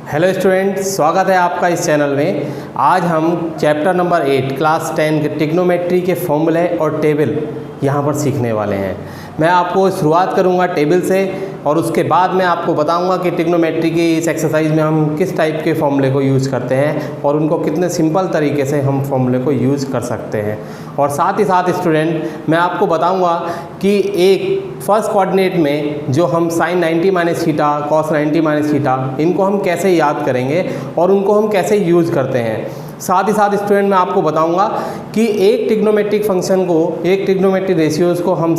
Hello student, स्वागत है आपका इस चैनल में। आज हम चैप्टर नंबर 8 क्लास 10 के ट्रिग्नोमेट्री के फॉर्मूले और टेबल यहाँ पर सीखने वाले हैं। मैं आपको शुरुआत करूँगा टेबल से और उसके बाद मैं आपको बताऊँगा कि ट्रिग्नोमेट्री की इस एक्सरसाइज में हम किस टाइप के फॉर्मूले को यूज़ करते हैं और उनको कितने सिंपल तरीके से हम फॉर्मूले को यूज़ कर सकते हैं। और साथ ही साथ स्टूडेंट मैं आपको बताऊँगा कि एक फर्स्ट कोऑर्डिनेट में जो हम sin 90 minus theta cos 90 minus theta इनको हम कैसे याद करेंगे और उनको हम कैसे यूज़ करते हैं। साथ ही साथ स्टूडेंट मैं आपको बताऊंगा कि एक ट्रिग्नोमेट्रिक फंक्शन को, एक ट्रिग्नोमेट्रिक रेशियोज़ को हम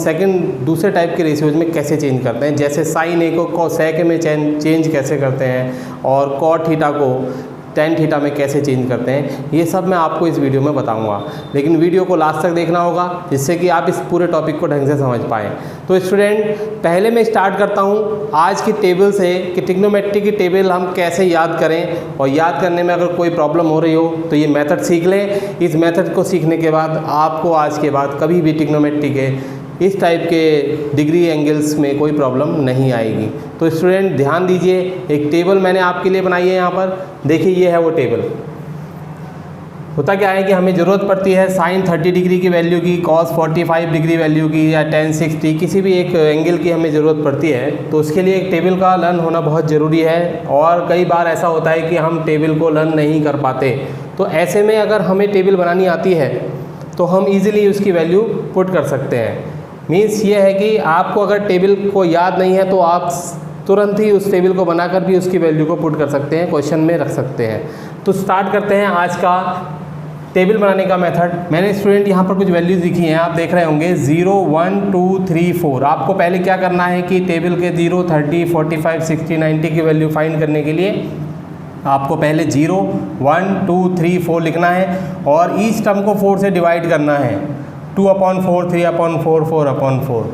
दूसरे टाइप के रेशियोज़ में कैसे चेंज करते हैं, जैसे साइन ए को सेक में चेंज कैसे करते हैं और कॉट थीटा को टेन थीटा में कैसे चेंज करते हैं। ये सब मैं आपको इस वीडियो में बताऊंगा, लेकिन वीडियो को लास्ट तक देखना होगा जिससे कि आप इस पूरे टॉपिक को ढंग से समझ पाएँ। तो स्टूडेंट पहले मैं स्टार्ट करता हूँ आज की टेबल से कि ट्रिग्नोमेट्री की टेबल हम कैसे याद करें, और याद करने में अगर कोई प्रॉब्लम हो रही हो तो ये मेथड सीख लें। इस मेथड को सीखने के बाद आपको आज के बाद कभी भी ट्रिग्नोमेट्री के इस टाइप के डिग्री एंगल्स में कोई प्रॉब्लम नहीं आएगी। तो स्टूडेंट ध्यान दीजिए, एक टेबल मैंने आपके लिए बनाई है। यहाँ पर देखिए, ये है वो टेबल। होता क्या है कि हमें ज़रूरत पड़ती है साइन 30 डिग्री की वैल्यू की, कॉस 45 डिग्री वैल्यू की, या टेन 60 किसी भी एक एंगल की हमें ज़रूरत पड़ती है। तो उसके लिए एक टेबल का लर्न होना बहुत ज़रूरी है। और कई बार ऐसा होता है कि हम टेबल को लर्न नहीं कर पाते। तो ऐसे में अगर हमें टेबल बनानी आती है तो हम ईज़िली उसकी वैल्यू पुट कर सकते हैं। मीन्स ये है कि आपको अगर टेबल को याद नहीं है तो आप तुरंत ही उस टेबल को बनाकर भी उसकी वैल्यू को पुट कर सकते हैं, क्वेश्चन में रख सकते हैं। तो स्टार्ट करते हैं आज का टेबल बनाने का मेथड। मैंने स्टूडेंट यहाँ पर कुछ वैल्यूज़ लिखी हैं, आप देख रहे होंगे 0 1 2 3 4। आपको पहले क्या करना है कि टेबल के 0 30 45 60 90 की वैल्यू फाइंड करने के लिए आपको पहले 0 1 2 3 4 लिखना है और ईच टर्म को 4 से डिवाइड करना है। 2/4 3/4 4/4।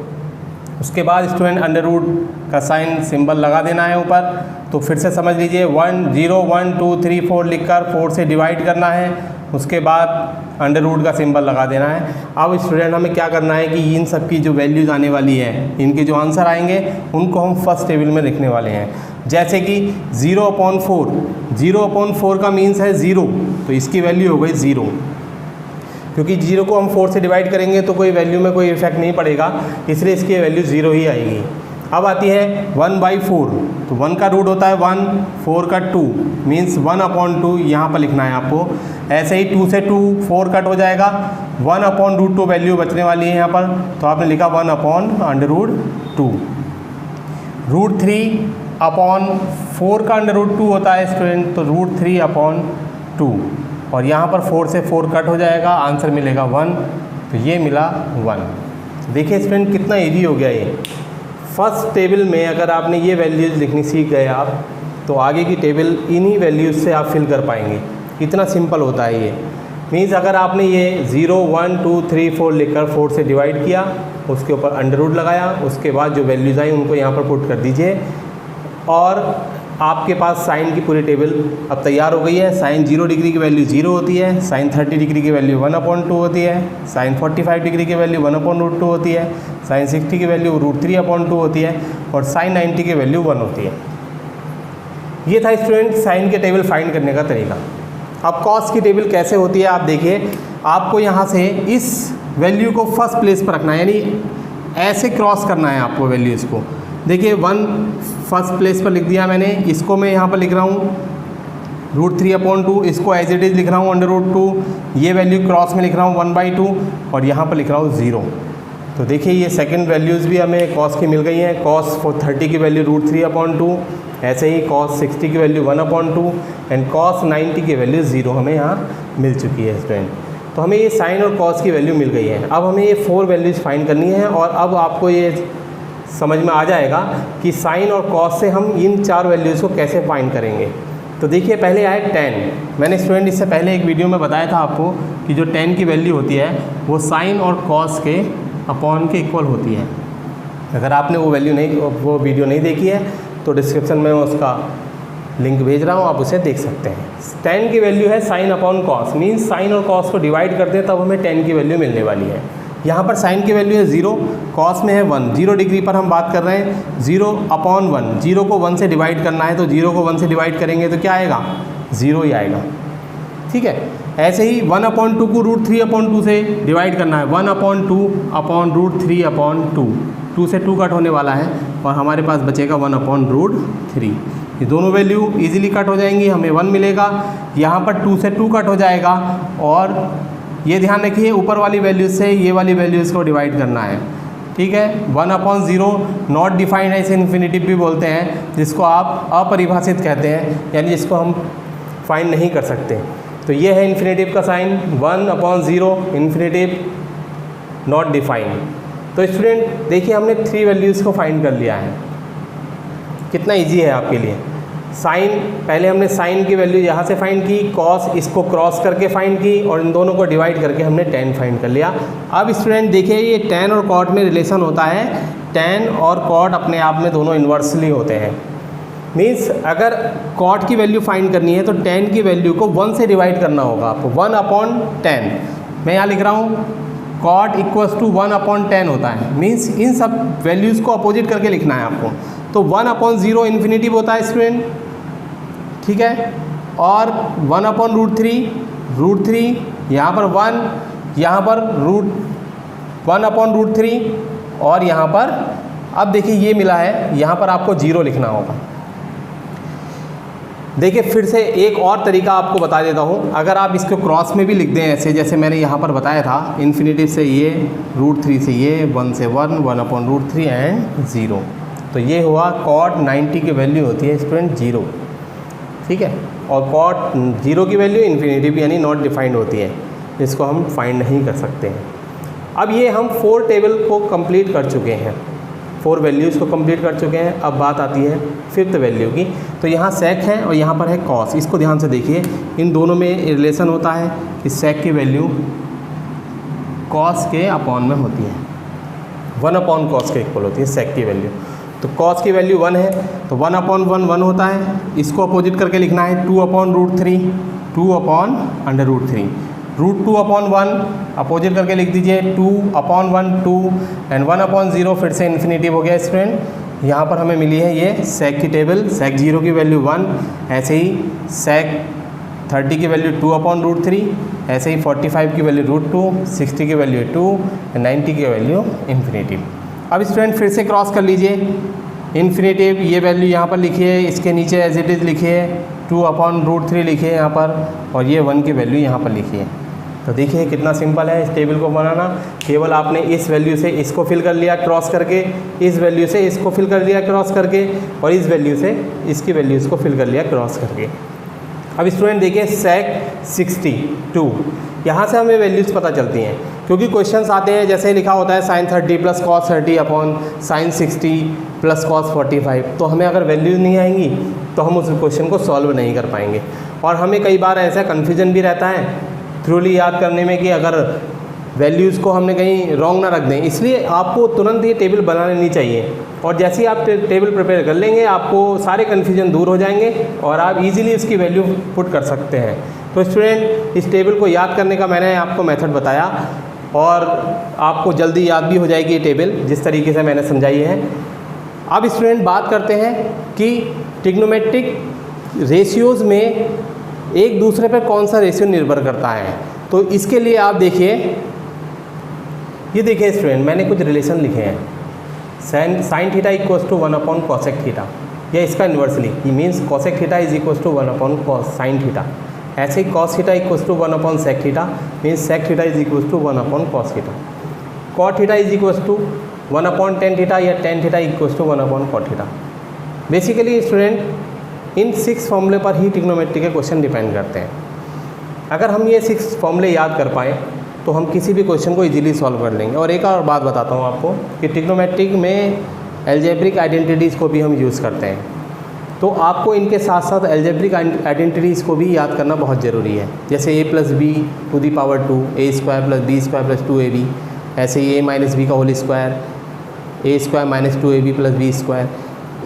उसके बाद स्टूडेंट अंडर रूट का साइन सिंबल लगा देना है ऊपर। तो फिर से समझ लीजिए, 0 1 2 3 4 लिखकर 4 से डिवाइड करना है। उसके बाद अंडर रूट का सिंबल लगा देना है। अब स्टूडेंट हमें क्या करना है कि इन सब की जो वैल्यूज़ आने वाली है, इनके जो आंसर आएंगे उनको हम फर्स्ट टेबल में लिखने वाले हैं। जैसे कि 0/4 का मीन्स है 0, तो इसकी वैल्यू हो गई 0, क्योंकि 0 को हम 4 से डिवाइड करेंगे तो कोई वैल्यू में कोई इफेक्ट नहीं पड़ेगा, इसलिए इसकी वैल्यू 0 ही आएगी। अब आती है 1/4, तो 1 का रूट होता है 1, 4 का 2 मीन्स 1/2 यहाँ पर लिखना है आपको। ऐसे ही 2 से 2 4 कट हो जाएगा, 1/√2 वैल्यू बचने वाली है यहाँ पर, तो आपने लिखा 1/√2। √3/4 का अंडर√2 होता है स्टूडेंट, तो √3/2 और यहाँ पर 4 से 4 कट हो जाएगा, आंसर मिलेगा 1। तो ये मिला 1। देखिए स्टूडेंट कितना ईजी हो गया ये। फर्स्ट टेबल में अगर आपने ये वैल्यूज़ लिखनी सीख गए आप, तो आगे की टेबल इन्हीं वैल्यूज़ से आप फिल कर पाएंगे। इतना सिंपल होता है ये। मीन्स अगर आपने ये 0 1 2 3 4 लिखकर 4 से डिवाइड किया, उसके ऊपर अंडर रूट लगाया, उसके बाद जो वैल्यूज़ आई उनको यहाँ पर पुट कर दीजिए और आपके पास साइन की पूरी टेबल अब तैयार हो गई है। साइन 0 डिग्री की वैल्यू 0 होती है, साइन 30 डिग्री की वैल्यू 1/2 होती है, साइन 45 डिग्री की वैल्यू 1/√2 होती है, साइन 60 की वैल्यू √3/2 होती है और साइन 90 की वैल्यू 1 होती है। ये था स्टूडेंट साइन के टेबल फाइंड करने का तरीका। अब कॉस की टेबल कैसे होती है आप देखिए। आपको यहाँ से इस वैल्यू को फर्स्ट प्लेस पर रखना है, यानी ऐसे क्रॉस करना है आपको वैल्यूज़ को। देखिए 1 फर्स्ट प्लेस पर लिख दिया मैंने, इसको मैं यहाँ पर लिख रहा हूँ √3/2, इसको एज इट इज़ लिख रहा हूँ अंडर√2, ये वैल्यू क्रॉस में लिख रहा हूँ 1/2 और यहाँ पर लिख रहा हूँ 0। तो देखिए ये सेकंड वैल्यूज़ भी हमें कॉस की मिल गई हैं। कॉस 30 की वैल्यू √3/2, ऐसे ही कॉस 60 की वैल्यू 1/2 एंड कॉस 90 की वैल्यू 0 हमें यहाँ मिल चुकी है स्टूडेंट। तो हमें ये साइन और कॉस की वैल्यू मिल गई है। अब हमें ये 4 वैल्यूज़ फाइंड करनी है और अब आपको ये समझ में आ जाएगा कि साइन और कॉस से हम इन 4 वैल्यूज़ को कैसे फाइंड करेंगे। तो देखिए पहले आए 10। मैंने स्टूडेंट इससे पहले एक वीडियो में बताया था आपको कि जो 10 की वैल्यू होती है वो साइन और कॉस के अपॉन के इक्वल होती है। अगर आपने वो वीडियो नहीं देखी है तो डिस्क्रिप्शन में उसका लिंक भेज रहा हूँ, आप उसे देख सकते हैं। 10 की वैल्यू है sine upon cos, means sign और कॉस को डिवाइड करते हैं तब हमें 10 की वैल्यू मिलने वाली है। यहाँ पर साइन की वैल्यू है 0, कॉस में है 1, 0 डिग्री पर हम बात कर रहे हैं 0/1, 0 को 1 से डिवाइड करना है, तो 0 को 1 से डिवाइड करेंगे तो क्या आएगा, 0 ही आएगा। ठीक है, ऐसे ही 1/2 को √3/2 से डिवाइड करना है, 1/2/√3/2, 2 से 2 कट होने वाला है और हमारे पास बचेगा 1/√3। ये दोनों वैल्यू इजीली कट हो जाएंगी, हमें 1 मिलेगा। यहाँ पर 2 से 2 कट हो जाएगा और ये ध्यान रखिए ऊपर वाली वैल्यूज से ये वाली वैल्यूज़ को डिवाइड करना है। ठीक है, 1/0 नॉट डिफाइंड है, इसे इन्फिनिटिव भी बोलते हैं, जिसको आप अपरिभाषित कहते हैं, यानी जिसको हम फाइंड नहीं कर सकते। तो ये है इन्फिनिटिव का साइन, 1/0 इन्फिनिटिव नॉट डिफाइंड। तो स्टूडेंट देखिए हमने 3 वैल्यूज़ को फाइंड कर लिया है, कितना इजी है आपके लिए। साइन, पहले हमने साइन की वैल्यू यहाँ से फाइंड की, कॉस इसको क्रॉस करके फाइंड की और इन दोनों को डिवाइड करके हमने tan फाइंड कर लिया। अब स्टूडेंट देखिए ये tan और cot में रिलेशन होता है, tan और cot अपने आप में दोनों इन्वर्सली होते हैं। मीन्स अगर cot की वैल्यू फाइंड करनी है तो tan की वैल्यू को 1 से डिवाइड करना होगा आपको, 1/10। मैं यहाँ लिख रहा हूँ cot = 1/10 होता है, मीन्स इन सब वैल्यूज़ को अपोजिट करके लिखना है आपको। तो 1/0 इन्फिनिटिव होता है स्टूडेंट, ठीक है, और 1/√3 यहाँ पर 1, यहाँ पर 1/√3 और यहाँ पर अब देखिए ये मिला है, यहाँ पर आपको 0 लिखना होगा। देखिए फिर से एक और तरीका आपको बता देता हूँ, अगर आप इसको क्रॉस में भी लिख दें ऐसे, जैसे मैंने यहाँ पर बताया था, इन्फिनिटिव से ये, √3 से ये, 1 से 1, 1/√3 एंड 0। तो ये हुआ cot 90 की वैल्यू होती है स्टूडेंट 0, ठीक है, और cot 0 की वैल्यू इन्फिनिटिव यानी नॉट डिफाइंड होती है, जिसको हम फाइंड नहीं कर सकते हैं। अब ये हम 4 टेबल को कंप्लीट कर चुके हैं, 4 वैल्यूज़ को कंप्लीट कर चुके हैं। अब बात आती है 5th वैल्यू की। तो यहाँ sec है और यहाँ पर है cos, इसको ध्यान से देखिए, इन दोनों में रिलेशन होता है कि sec की वैल्यू cos के अपॉन में होती है, 1/cos के इक्वल होती है sec की वैल्यू। तो cos की वैल्यू 1 है तो 1/1 1 होता है, इसको अपोजिट करके लिखना है 2/√3, 2/√3, √2/1 अपोजिट करके लिख दीजिए 2/1 2 एंड 1/0 फिर से इन्फिनिटिव हो गया स्टूडेंट। यहाँ पर हमें मिली है ये sec की टेबल, sec 0 की वैल्यू 1, ऐसे ही sec 30 की वैल्यू 2/√3, ऐसे ही 45 की वैल्यू √2, 60 की वैल्यू 2 एंड 90 की वैल्यू इन्फिनिटिव। अब स्टूडेंट फिर से क्रॉस कर लीजिए, इन्फिनिटिव ये वैल्यू यहाँ पर लिखिए, इसके नीचे एज इट इज़ लिखिए, 2/√3 लिखिए यहाँ पर, और ये 1 की वैल्यू यहाँ पर लिखिए। तो देखिए कितना सिंपल है इस टेबल को बनाना, केवल आपने इस वैल्यू से इसको फिल कर लिया क्रॉस करके, इस वैल्यू से इसको फिल कर लिया क्रॉस करके, और इस वैल्यू से इसकी वैल्यूज़ को फिल कर लिया क्रॉस करके। अब स्टूडेंट देखिए sec 62, यहाँ से हमें वैल्यूज़ पता चलती हैं, क्योंकि क्वेश्चंस आते हैं जैसे लिखा होता है sin 30 + cos 30 upon sin 60 + cos 45, तो हमें अगर वैल्यूज़ नहीं आएंगी तो हम उस क्वेश्चन को सॉल्व नहीं कर पाएंगे। और हमें कई बार ऐसा कन्फ्यूजन भी रहता है थ्रूली याद करने में कि अगर वैल्यूज़ को हमने कहीं रॉन्ग ना रख दें, इसलिए आपको तुरंत ये टेबल बना लेनी चाहिए, और जैसे ही आप टेबल प्रिपेयर कर लेंगे आपको सारे कन्फ्यूजन दूर हो जाएंगे और आप इजीली इसकी वैल्यू पुट कर सकते हैं। तो स्टूडेंट इस टेबल को याद करने का मैंने आपको मेथड बताया और आपको जल्दी याद भी हो जाएगी ये टेबल जिस तरीके से मैंने समझाई है। अब स्टूडेंट बात करते हैं कि ट्रिग्नोमेट्रिक रेशियोज़ में एक दूसरे पर कौन सा रेशियो निर्भर करता है। तो इसके लिए आप देखिए, ये देखिए स्टूडेंट मैंने कुछ रिलेशन लिखे हैं, sin थीटा = 1/cosec थीटा, या इसका inversely means cosec theta = 1/cos sin theta, ऐसे ही cos theta = 1/sec theta means sec theta = 1/cos theta, cot theta = 1/tan theta या tan theta = 1/cot theta. Basically student in 6 फॉर्मूले पर ही trigonometry के question depend करते हैं। अगर हम ये 6 फॉर्मूले याद कर पाएँ तो हम किसी भी क्वेश्चन को इजीली सॉल्व कर लेंगे। और एक और बात बताता हूँ आपको कि ट्रिग्नोमेट्रिक में एल्जेब्रिक आइडेंटिटीज़ को भी हम यूज़ करते हैं, तो आपको इनके साथ साथ एल्जेब्रिक आइडेंटिटीज़ को भी याद करना बहुत ज़रूरी है। जैसे a + b to the power 2, a² + b² + 2ab, ऐसे ही a - b का whole square, a² - 2ab + b²,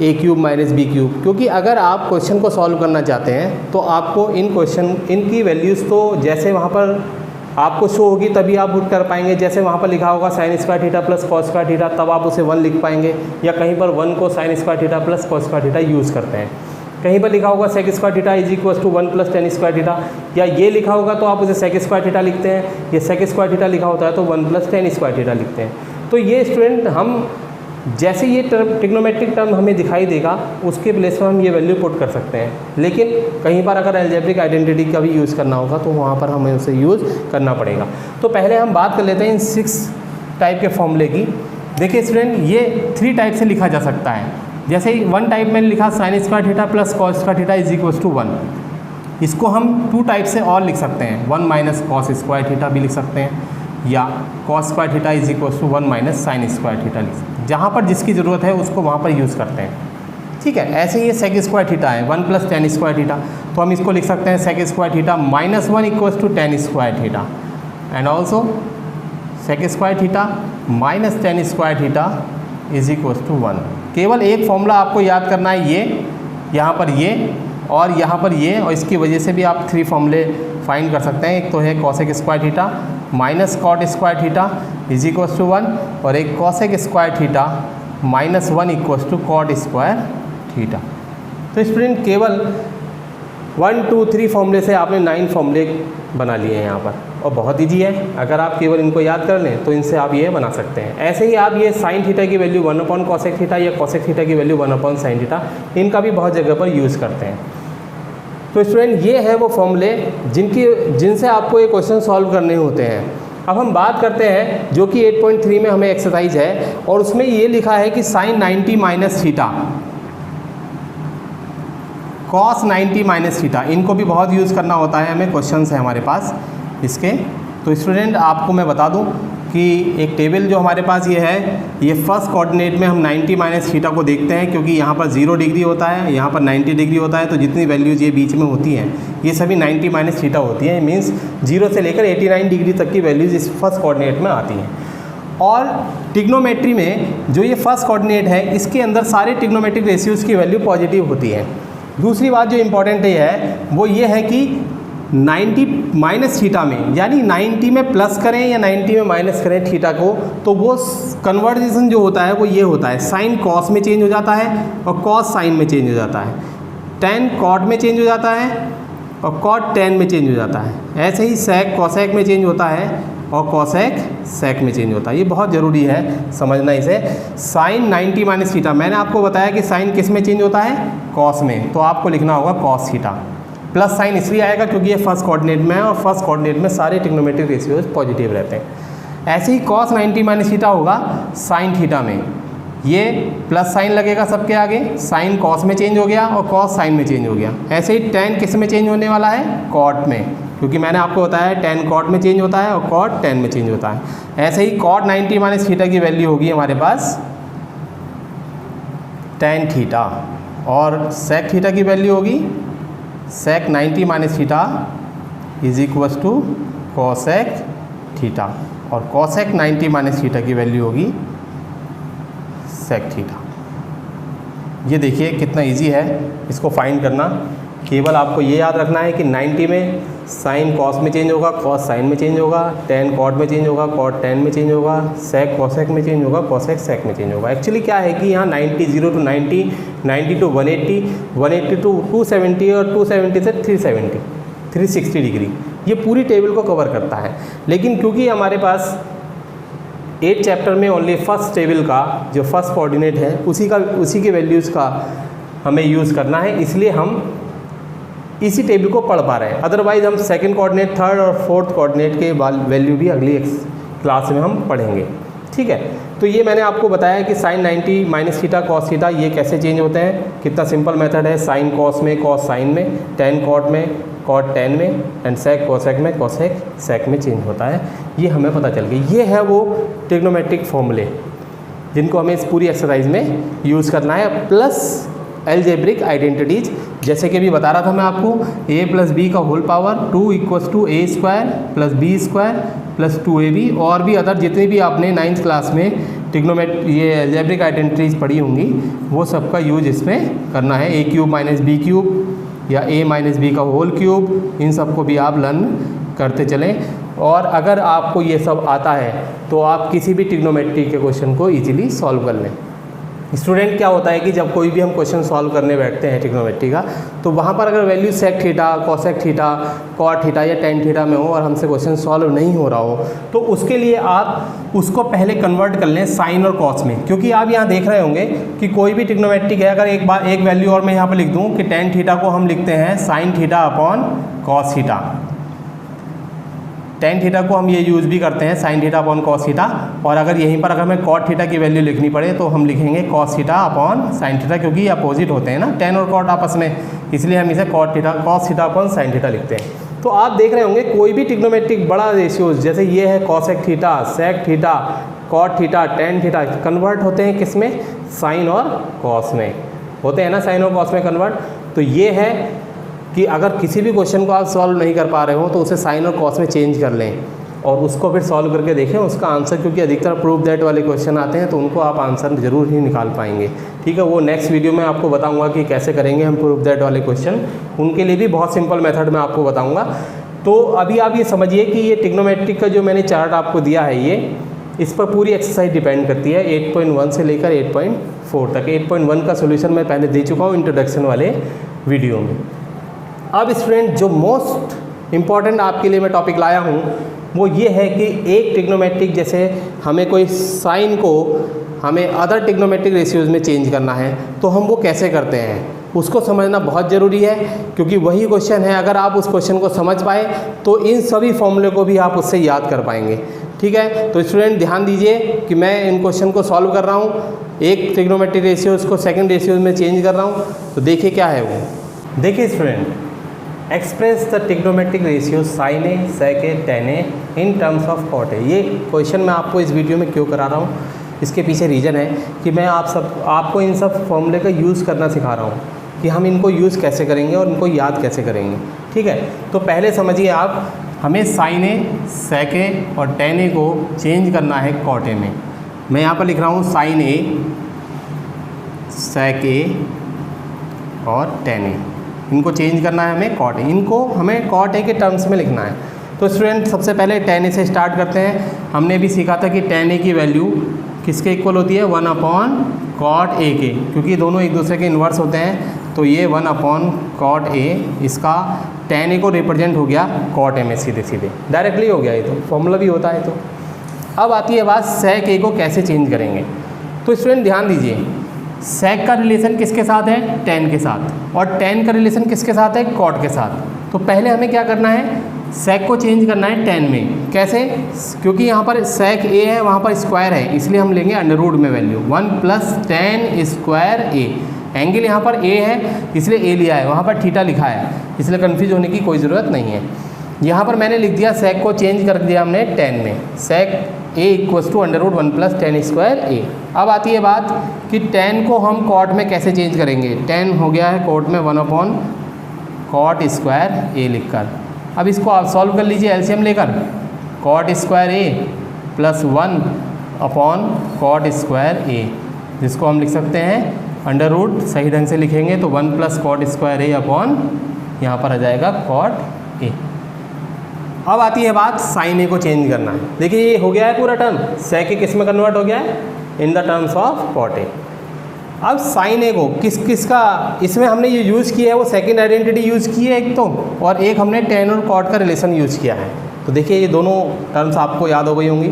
a³ - b³। क्योंकि अगर आप क्वेश्चन को सॉल्व करना चाहते हैं तो आपको इनकी वैल्यूज़ तो जैसे वहाँ पर आपको शो होगी तभी आप पुट कर पाएंगे। जैसे वहाँ पर लिखा होगा sign square theta plus cos square theta, तब आप उसे 1 लिख पाएंगे, या कहीं पर 1 को sine square theta plus cos square theta use करते हैं। कहीं पर लिखा होगा sec square theta is equal to 1 plus tan square theta, या ये लिखा होगा तो आप उसे सेक स्क्वायर थीटा लिखते हैं, ये सेक स्क्वायर थीटा लिखा होता है तो 1 प्लस टेन स्क्वायर थीटा लिखते हैं। तो ये स्टूडेंट हम जैसे ये ट्रिग्नोमेट्रिक टर्म हमें दिखाई देगा उसके प्लेस पर हम ये वैल्यू पुट कर सकते हैं, लेकिन कहीं पर अगर अलजेब्रिक आइडेंटिटी का भी यूज़ करना होगा तो वहाँ पर हमें उसे यूज़ करना पड़ेगा। तो पहले हम बात कर लेते हैं इन 6 टाइप के फॉर्मूले की। देखिए स्टूडेंट, ये 3 टाइप से लिखा जा सकता है। जैसे 1 टाइप में लिखा sine square theta plus cos square theta is equal to 1, इसको हम 2 टाइप से और लिख सकते हैं, 1 माइनस कॉस स्क्वायर थीटा भी लिख सकते हैं, या cos square theta is equal to 1 minus sine square theta लिख सकते हैं। जहाँ पर जिसकी ज़रूरत है उसको वहाँ पर यूज़ करते हैं, ठीक है। ऐसे ही ये सेक स्क्वायर थीटा है 1 प्लस टेन स्क्वायर थीटा, तो हम इसको लिख सकते हैं sec square theta minus 1 equal to tan square theta, and also sec square theta minus tan square theta is equal to 1। केवल एक फॉर्मूला आपको याद करना है, ये यहाँ पर ये और यहाँ पर ये, और इसकी वजह से भी आप 3 फॉर्मूले फाइंड कर सकते हैं। एक तो है cosec square theta minus cot square theta is equal to 1, और एक cosec square theta minus 1 equal to cot square theta. तो स्टूडेंट केवल 1 2 3 फॉर्मूले से आपने 9 फॉर्मूले बना लिए हैं यहाँ पर, और बहुत ईजी है। अगर आप केवल इनको याद कर लें तो इनसे आप ये बना सकते हैं। ऐसे ही आप ये साइन थीटा की वैल्यू 1 अपॉन कॉसेक थीटा या कॉसेक थीटा की वैल्यू 1 अपॉन साइन थीटा, इनका भी बहुत जगह पर यूज़ करते हैं। तो स्टूडेंट ये है वो फॉर्मूले जिनसे आपको ये क्वेश्चन सॉल्व करने होते हैं। अब हम बात करते हैं जो कि 8.3 में हमें एक्सरसाइज है, और उसमें ये लिखा है कि sine 90 minus theta cos 90 minus theta, इनको भी बहुत यूज़ करना होता है हमें, क्वेश्चन है हमारे पास इसके। तो स्टूडेंट आपको मैं बता दूं कि एक टेबल जो हमारे पास ये है, ये फर्स्ट कोऑर्डिनेट में हम 90 माइनस थीटा को देखते हैं, क्योंकि यहाँ पर 0 डिग्री होता है, यहाँ पर 90 डिग्री होता है, तो जितनी वैल्यूज़ ये बीच में होती हैं ये सभी 90 माइनस थीटा होती हैं। मीन्स 0 से लेकर 89 डिग्री तक की वैल्यूज़ इस फर्स्ट कोऑर्डिनेट में आती हैं। और ट्रिग्नोमेट्री में जो ये फर्स्ट कोऑर्डिनेट है, इसके अंदर सारे ट्रिग्नोमेट्रिक रेशियोज़ की वैल्यू पॉजिटिव होती है। दूसरी बात जो इम्पॉर्टेंट है वो ये है कि 90 माइनस थीटा में, यानी 90 में प्लस करें या 90 में माइनस करें थीटा को, तो वो कन्वर्जेशन जो होता है वो ये होता है, साइन कॉस में चेंज हो जाता है और कॉस साइन में चेंज हो जाता है, टेन कॉट में चेंज हो जाता है और कॉट टेन में चेंज हो जाता है। ऐसे ही सेक कॉसेक में चेंज होता है और कॉसेक सेक में चेंज होता है। ये बहुत ज़रूरी है समझना इसे। साइन 90 माइनस थीटा, मैंने आपको बताया कि साइन किस में चेंज होता है, कॉस में, तो आपको लिखना होगा कॉस थीटा। प्लस साइन इसलिए आएगा क्योंकि ये फर्स्ट कोऑर्डिनेट में है और फर्स्ट कोऑर्डिनेट में सारे ट्रिग्नोमेट्रिक रेशियोज पॉजिटिव रहते हैं। ऐसे ही कॉस 90 माइनस थीटा होगा साइन थीटा में, ये प्लस साइन लगेगा सबके आगे, साइन कॉस में चेंज हो गया और कॉस साइन में चेंज हो गया। ऐसे ही टेन किस में चेंज होने वाला है, कॉट में, क्योंकि मैंने आपको बताया टेन कॉट में चेंज होता है और कॉट टेन में चेंज होता है। ऐसे ही कॉट 90 माइनस थीटा की वैल्यू होगी हमारे पास टेन थीटा, और सेक थीटा की वैल्यू होगी sec 90 minus theta is equal to cosec theta, और कॉसेक 90 माइनस थीटा की वैल्यू होगी सेक थीटा। ये देखिए कितना इजी है इसको फाइंड करना। केवल आपको ये याद रखना है कि 90 में साइन कॉस में चेंज होगा, कॉस साइन में चेंज होगा, टेन कॉट में चेंज होगा, कॉट टेन में चेंज होगा, सेक कॉसेक में चेंज होगा, कॉसेक सेक में चेंज होगा। एक्चुअली क्या है कि यहाँ 90 0 to 90, 90 to 180, 180 to 270 और 270 से 370, 360 डिग्री, ये पूरी टेबल को कवर करता है। लेकिन क्योंकि हमारे पास 8 चैप्टर में ओनली फर्स्ट टेबल का जो फर्स्ट कोऑर्डिनेट है उसी के वैल्यूज़ का हमें यूज़ करना है, इसलिए हम इसी टेबल को पढ़ पा रहे हैं। अदरवाइज़ हम सेकंड कोऑर्डिनेट, थर्ड और फोर्थ कोऑर्डिनेट के वैल्यू भी अगली क्लास में हम पढ़ेंगे, ठीक है। तो ये मैंने आपको बताया कि sine 90 minus theta cos theta ये कैसे चेंज होते हैं, कितना सिंपल मेथड है। साइन कॉस में, कॉस साइन में, टेन कॉट में, कॉट टेन में, एंड सेक कॉसेक में, कॉसेक सेक में चेंज होता है। ये हमें पता चल गया। ये है वो ट्रिग्नोमेट्रिक फॉर्मूले जिनको हमें इस पूरी एक्सरसाइज में यूज़ करना है, प्लस एल्जेब्रिक आइडेंटिटीज, जैसे कि अभी बता रहा था मैं आपको, a प्लस बी का whole power 2 equals to a square plus b square plus 2ab, और भी अदर जितनी भी आपने 9th क्लास में ये एल्जेब्रिक आइडेंटिटीज पढ़ी होंगी वो सबका यूज इसमें करना है। a cube minus b cube या a माइनस बी का होल क्यूब, इन सबको भी आप लर्न करते चलें। और अगर आपको ये सब आता है तो आप किसी भी ट्रिग्नोमेट्री के क्वेश्चन को ईजिली सॉल्व कर लें। स्टूडेंट क्या होता है कि जब कोई भी हम क्वेश्चन सॉल्व करने बैठते हैं ट्रिग्नोमेट्री का, तो वहाँ पर अगर value sec theta, cosec theta, cot theta या टेन थीटा में हो और हमसे क्वेश्चन सॉल्व नहीं हो रहा हो, तो उसके लिए आप उसको पहले कन्वर्ट कर लें साइन और कॉस में। क्योंकि आप यहाँ देख रहे होंगे कि कोई भी ट्रिग्नोमेट्री है, अगर एक वैल्यू और मैं यहाँ पर लिख दूँ कि टेन थीटा को हम लिखते हैं sine theta upon cos theta, tan theta को हम ये यूज़ भी करते हैं sine theta upon cos theta, और अगर यहीं पर अगर हमें कॉट थीटा की वैल्यू लिखनी पड़े तो हम लिखेंगे cos theta upon sine theta, क्योंकि ये अपोजिट होते हैं ना टेन और कॉट आपस में, इसलिए हम इसे cot theta cos theta upon sine theta लिखते हैं। तो आप देख रहे होंगे कोई भी ट्रिग्नोमेट्रिक बड़ा रेशियोज जैसे ये है cosec theta, sec theta, cot theta, tan theta, convert होते हैं किस में, साइन और कॉस में होते हैं ना, साइन और कॉस में कन्वर्ट। तो ये है कि अगर किसी भी क्वेश्चन को आप सॉल्व नहीं कर पा रहे हो तो उसे साइन और कॉस में चेंज कर लें और उसको फिर सॉल्व करके देखें उसका आंसर, क्योंकि अधिकतर प्रूफ दैट वाले क्वेश्चन आते हैं तो उनको आप आंसर ज़रूर ही निकाल पाएंगे। ठीक है, वो नेक्स्ट वीडियो में आपको बताऊंगा कि कैसे करेंगे हम प्रूफ दैट वाले क्वेश्चन, उनके लिए भी बहुत सिंपल मेथड मैं आपको बताऊँगा। तो अभी आप ये समझिए कि ये ट्रिग्नोमेट्रिक का जो मैंने चार्ट आपको दिया है, ये इस पर पूरी एक्सरसाइज डिपेंड करती है 8.1 से लेकर 8.4 तक। 8.1 का सोल्यूशन मैं पहले दे चुका हूँ इंट्रोडक्शन वाले वीडियो में। अब स्टूडेंट जो मोस्ट इम्पॉर्टेंट आपके लिए मैं टॉपिक लाया हूँ वो ये है कि एक ट्रिग्नोमेट्रिक, जैसे हमें कोई साइन को हमें अदर ट्रिग्नोमेट्रिक रेशियोज में चेंज करना है तो हम वो कैसे करते हैं उसको समझना बहुत ज़रूरी है, क्योंकि वही क्वेश्चन है, अगर आप उस क्वेश्चन को समझ पाए तो इन सभी फॉर्मूले को भी आप उससे याद कर पाएंगे। ठीक है, तो स्टूडेंट ध्यान दीजिए कि मैं इन क्वेश्चन को सॉल्व कर रहा हूँ, एक ट्रिग्नोमेट्रिक रेशियोज को सेकंड रेशियोज में चेंज कर रहा हूँ। तो देखिए क्या है वो। देखिए student, express the trigonometric ratio sine A, sec A, tan A in terms of cot A. ये क्वेश्चन मैं आपको इस वीडियो में क्यों करा रहा हूँ, इसके पीछे रीज़न है कि मैं आपको इन सब फॉर्मूले का यूज़ करना सिखा रहा हूँ कि हम इनको यूज़ कैसे करेंगे और इनको याद कैसे करेंगे। ठीक है, तो पहले समझिए आप, हमें साइन ए, सेक ए और टेन ए को चेंज करना है कॉट ए में। मैं यहाँ पर लिख रहा हूँ साइन ए, सेक ए और टेन ए, इनको चेंज करना है हमें कॉट ए, इनको हमें कॉट ए के टर्म्स में लिखना है। तो स्टूडेंट सबसे पहले टेन ए से स्टार्ट करते हैं। हमने भी सीखा था कि टेन ए की वैल्यू किसके इक्वल होती है, 1 अपॉन कॉट ए के, क्योंकि दोनों एक दूसरे के इन्वर्स होते हैं। तो ये 1 अपॉन कॉट ए, इसका टेन ए को रिप्रेजेंट हो गया कॉट ए में, सीधे सीधे डायरेक्टली हो गया, ये तो फॉर्मूला भी होता है। तो अब आती है बात सेक ए को कैसे चेंज करेंगे। तो स्टूडेंट ध्यान दीजिए, सेक का रिलेशन किसके साथ है, टेन के साथ, और टेन का रिलेशन किसके साथ है, कॉट के साथ। तो पहले हमें क्या करना है, सेक को चेंज करना है टेन में। कैसे, क्योंकि यहाँ पर सेक ए है, वहाँ पर स्क्वायर है, इसलिए हम लेंगे अंडर रूट में वैल्यू 1 + tan स्क्वायर ए। एंगल यहाँ पर ए है इसलिए ए लिया है, वहाँ पर थीटा लिखा है, इसलिए कन्फ्यूज होने की कोई ज़रूरत नहीं है। यहाँ पर मैंने लिख दिया, सेक को चेंज कर दिया हमने टेन में, sec A equals to under root 1 + tan square A. अब आती है बात कि टेन को हम कॉट में कैसे चेंज करेंगे। टेन हो गया है कॉट में 1 अपॉन कॉट स्क्वायर ए लिखकर। अब इसको आप सॉल्व कर लीजिए एलसीएम लेकर, कॉट स्क्वायर ए प्लस 1 अपॉन कॉट स्क्वायर ए, जिसको हम लिख सकते हैं अंडर रूट, सही ढंग से लिखेंगे तो 1 + कॉट स्क्वायर ए अपॉन यहाँ पर आ जाएगा कॉट ए। अब आती है बात साइन ए को चेंज करना है। देखिए ये हो गया है पूरा टर्म, सेक ए किस में कन्वर्ट हो गया है, in the terms of cot A. अब साइन ए को किसका इसमें हमने ये यूज़ किया है, वो सेकंड आइडेंटिटी यूज़ की है एक तो, और एक हमने टेन और कॉट का रिलेशन यूज़ किया है। तो देखिए ये दोनों टर्म्स आपको याद हो गई होंगी।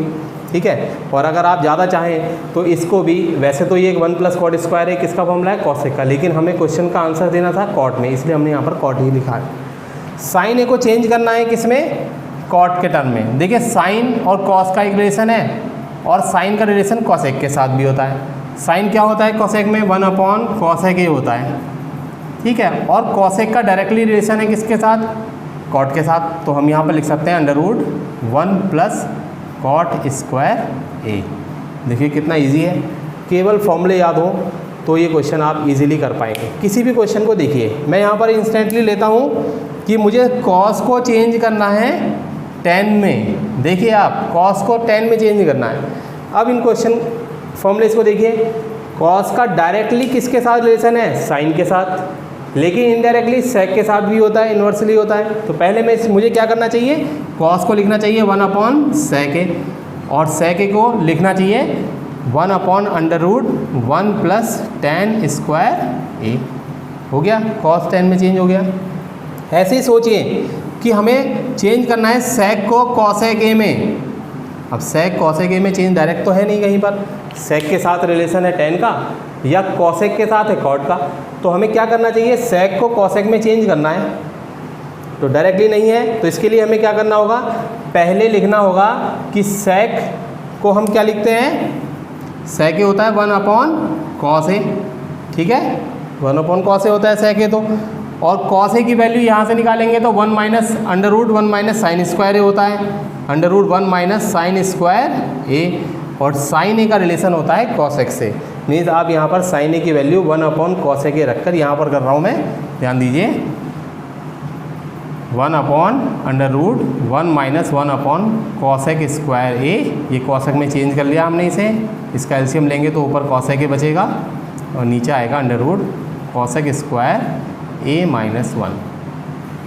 ठीक है, और अगर आप ज़्यादा चाहें तो इसको भी, वैसे तो ये 1 + कॉट स्क्वायर ए किसका फॉर्मूला है, कॉसेक का, लेकिन हमें क्वेश्चन का आंसर देना था कॉट में, इसलिए हमने यहाँ पर कॉट ही लिखा है। साइन ए को चेंज करना है किसमें, कॉट के टर्म में। देखिए साइन और कॉस का एक रिलेशन है, और साइन का रिलेशन कॉसेक के साथ भी होता है। साइन क्या होता है कॉसेक में, 1 अपॉन कॉसेक ए होता है। ठीक है, और कॉसेक का डायरेक्टली रिलेशन है किसके साथ, कॉट के साथ। तो हम यहाँ पर लिख सकते हैं अंडर रूट 1 + कॉट स्क्वायर ए। देखिए कितना इजी है, केवल फॉर्मूले याद हो तो ये क्वेश्चन आप इजीली कर पाएंगे। किसी भी क्वेश्चन को देखिए, मैं यहाँ पर इंस्टेंटली लेता हूँ कि मुझे कॉस को चेंज करना है टेन में। देखिए आप, कॉस को टेन में चेंज करना है। अब इन क्वेश्चन फॉर्मूलेस को देखिए, कॉस का डायरेक्टली किसके साथ रिलेशन है, साइन के साथ, लेकिन इनडायरेक्टली सेक के साथ भी होता है, इन्वर्सली होता है। तो पहले मुझे क्या करना चाहिए, कॉस को लिखना चाहिए 1/sec a, और sec a को लिखना चाहिए 1/√1 + tan स्क्वायर a। हो गया, cos tan में चेंज हो गया। ऐसे ही सोचिए कि हमें चेंज करना है sec को cosec a में। अब sec cosec a में चेंज डायरेक्ट तो है नहीं कहीं पर, sec के साथ रिलेशन है tan का या cosec के साथ है cot का। तो हमें क्या करना चाहिए, sec को cosec में चेंज करना है, तो डायरेक्टली नहीं है। तो इसके लिए हमें क्या करना होगा, पहले लिखना होगा कि sec को हम क्या लिखते हैं, sec a होता है 1/cos a, ठीक है, 1/cos a होता है sec a। तो और cos a की वैल्यू यहाँ से निकालेंगे तो 1 - √1 - sin स्क्वायर a होता है, √1 - sin स्क्वायर a, और sin a का रिलेशन होता है cosec से। मीन्स आप यहाँ पर sin a की वैल्यू 1/cosec a रखकर यहाँ पर कर रहा हूँ मैं, ध्यान दीजिए, 1/√1 - 1/cosec स्क्वायर a। ये cosec में चेंज कर लिया हमने इसे, इसका एलसीएम लेंगे तो ऊपर cosec a बचेगा और नीचे आएगा √cosec स्क्वायर a - 1।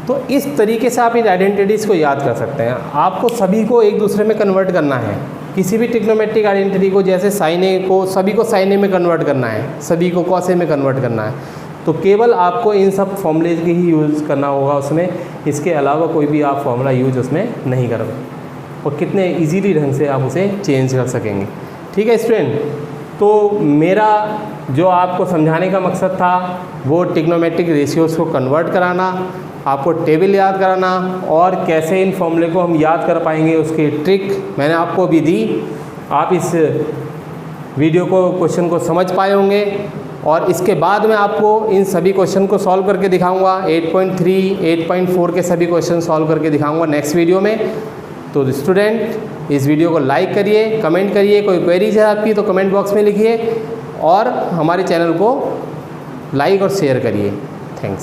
तो इस तरीके से आप इन आइडेंटिटीज़ को याद कर सकते हैं। आपको सभी को एक दूसरे में कन्वर्ट करना है, किसी भी ट्रिग्नोमेट्रिक आइडेंटिटी को, जैसे sin a को सभी को sin a में कन्वर्ट करना है, सभी को cos a में कन्वर्ट करना है, तो केवल आपको इन सब फॉर्मूलेज के ही यूज़ करना होगा उसमें, इसके अलावा कोई भी आप फॉर्मूला यूज उसमें नहीं करोगे, और कितने इजीली ढंग से आप उसे चेंज कर सकेंगे। ठीक है स्टूडेंट, तो मेरा जो आपको समझाने का मकसद था वो ट्रिग्नोमेट्रिक रेशियोज़ को कन्वर्ट कराना, आपको टेबल याद कराना, और कैसे इन फॉर्मूले को हम याद कर पाएंगे उसकी ट्रिक मैंने आपको अभी दी। आप इस वीडियो को, क्वेश्चन को समझ पाए होंगे, और इसके बाद मैं आपको इन सभी क्वेश्चन को सॉल्व करके दिखाऊंगा। 8.3, 8.4 के सभी क्वेश्चन सॉल्व करके दिखाऊंगा नेक्स्ट वीडियो में। तो स्टूडेंट इस वीडियो को लाइक करिए, कमेंट करिए, कोई क्वेरीज है आपकी तो कमेंट बॉक्स में लिखिए, और हमारे चैनल को लाइक और शेयर करिए। थैंक्स।